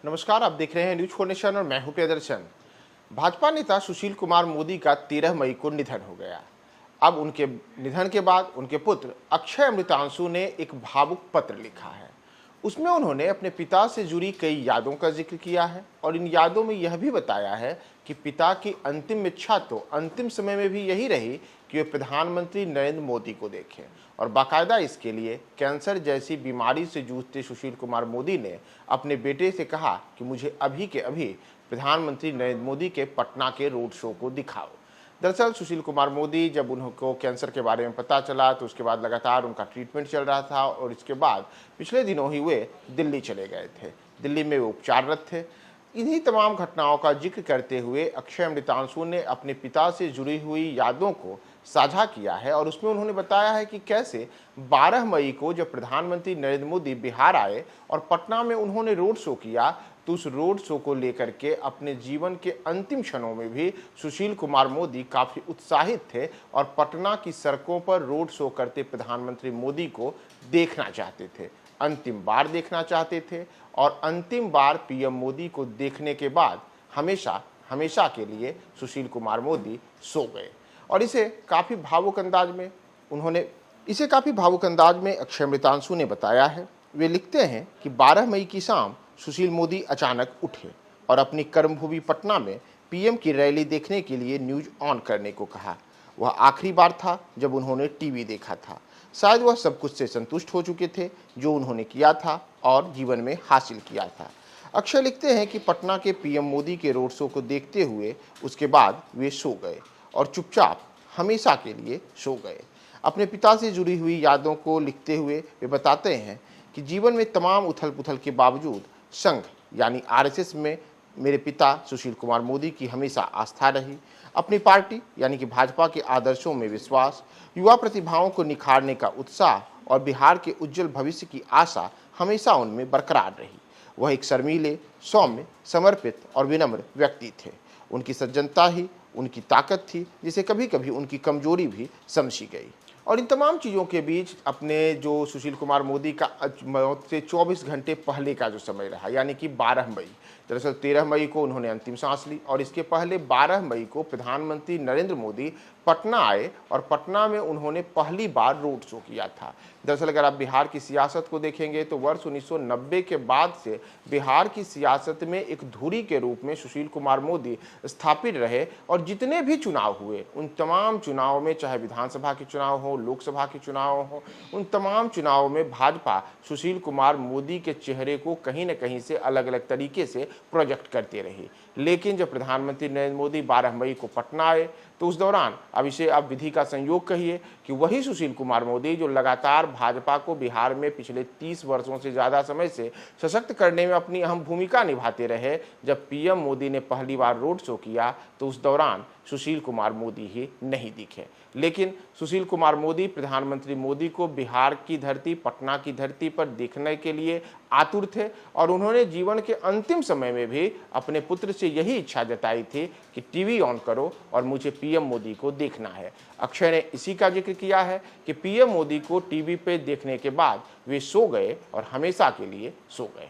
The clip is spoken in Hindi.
नमस्कार, आप देख रहे हैं न्यूज 4 नेशन और मैं हूं प्रियदर्शन। भाजपा नेता सुशील कुमार मोदी का 13 मई को निधन हो गया। अब उनके निधन के बाद उनके पुत्र अक्षय अमृतांशु ने एक भावुक पत्र लिखा है। उसमें उन्होंने अपने पिता से जुड़ी कई यादों का जिक्र किया है और इन यादों में यह भी बताया है कि पिता की अंतिम इच्छा तो अंतिम समय में भी यही रही कि वे प्रधानमंत्री नरेंद्र मोदी को देखें और बाकायदा इसके लिए कैंसर जैसी बीमारी से जूझते सुशील कुमार मोदी ने अपने बेटे से कहा कि मुझे अभी के अभी प्रधानमंत्री नरेंद्र मोदी के पटना के रोड शो को दिखाओ। दरअसल सुशील कुमार मोदी जब उनको कैंसर के बारे में पता चला तो उसके बाद लगातार उनका ट्रीटमेंट चल रहा था और इसके बाद पिछले दिनों ही वे दिल्ली चले गए थे। दिल्ली में वे उपचाररत थे। इन्हीं तमाम घटनाओं का जिक्र करते हुए अक्षय अमृतांशु ने अपने पिता से जुड़ी हुई यादों को साझा किया है और उसमें उन्होंने बताया है कि कैसे 12 मई को जब प्रधानमंत्री नरेंद्र मोदी बिहार आए और पटना में उन्होंने रोड शो किया तो उस रोड शो को लेकर के अपने जीवन के अंतिम क्षणों में भी सुशील कुमार मोदी काफ़ी उत्साहित थे और पटना की सड़कों पर रोड शो करते प्रधानमंत्री मोदी को देखना चाहते थे, अंतिम बार देखना चाहते थे और अंतिम बार पीएम मोदी को देखने के बाद हमेशा हमेशा के लिए सुशील कुमार मोदी सो गए। और इसे काफ़ी भावुक अंदाज में अक्षय अमृतांशु ने बताया है। वे लिखते हैं कि 12 मई की शाम सुशील मोदी अचानक उठे और अपनी कर्मभूमि पटना में पीएम की रैली देखने के लिए न्यूज ऑन करने को कहा। वह आखिरी बार था जब उन्होंने टीवी देखा था। शायद वह सब कुछ से संतुष्ट हो चुके थे जो उन्होंने किया था और जीवन में हासिल किया था। अक्षय लिखते हैं कि पटना के पीएम मोदी के रोड शो को देखते हुए उसके बाद वे सो गए और चुपचाप हमेशा के लिए सो गए। अपने पिता से जुड़ी हुई यादों को लिखते हुए वे बताते हैं कि जीवन में तमाम उथल पुथल के बावजूद संघ यानी आरएसएस में मेरे पिता सुशील कुमार मोदी की हमेशा आस्था रही। अपनी पार्टी यानी कि भाजपा के आदर्शों में विश्वास, युवा प्रतिभाओं को निखारने का उत्साह और बिहार के उज्जवल भविष्य की आशा हमेशा उनमें बरकरार रही। वह एक शर्मीले, सौम्य, समर्पित और विनम्र व्यक्ति थे। उनकी सज्जनता ही उनकी ताकत थी जिसे कभी कभी उनकी कमजोरी भी समझी गई। और इन तमाम चीज़ों के बीच अपने जो सुशील कुमार मोदी का मौत से 24 घंटे पहले का जो समय रहा यानी कि 12 मई, दरअसल 13 मई को उन्होंने अंतिम सांस ली और इसके पहले 12 मई को प्रधानमंत्री नरेंद्र मोदी पटना आए और पटना में उन्होंने पहली बार रोड शो किया था। दरअसल अगर आप बिहार की सियासत को देखेंगे तो वर्ष 1990 के बाद से बिहार की सियासत में एक धुरी के रूप में सुशील कुमार मोदी स्थापित रहे और जितने भी चुनाव हुए उन तमाम चुनावों में, चाहे विधानसभा के चुनाव हो, लोकसभा के चुनाव हो, उन तमाम चुनावों में भाजपा सुशील कुमार मोदी के चेहरे को कहीं न कहीं से अलग अलग तरीके से प्रोजेक्ट करती रही। लेकिन जब प्रधानमंत्री नरेंद्र मोदी 12 मई को पटना आए तो उस दौरान अब इसे आप विधि का संयोग कहिए कि वही सुशील कुमार मोदी जो लगातार भाजपा को बिहार में पिछले 30 वर्षों से ज़्यादा समय से सशक्त करने में अपनी अहम भूमिका निभाते रहे, जब पीएम मोदी ने पहली बार रोड शो किया तो उस दौरान सुशील कुमार मोदी ही नहीं दिखे। लेकिन सुशील कुमार मोदी प्रधानमंत्री मोदी को बिहार की धरती, पटना की धरती पर देखने के लिए आतुर थे और उन्होंने जीवन के अंतिम समय में भी अपने पुत्र से यही इच्छा जताई थी कि टीवी ऑन करो और मुझे पीएम मोदी को देखना है। अक्षय ने इसी का जिक्र किया है कि पीएम मोदी को टीवी पे देखने के बाद वे सो गए और हमेशा के लिए सो गए।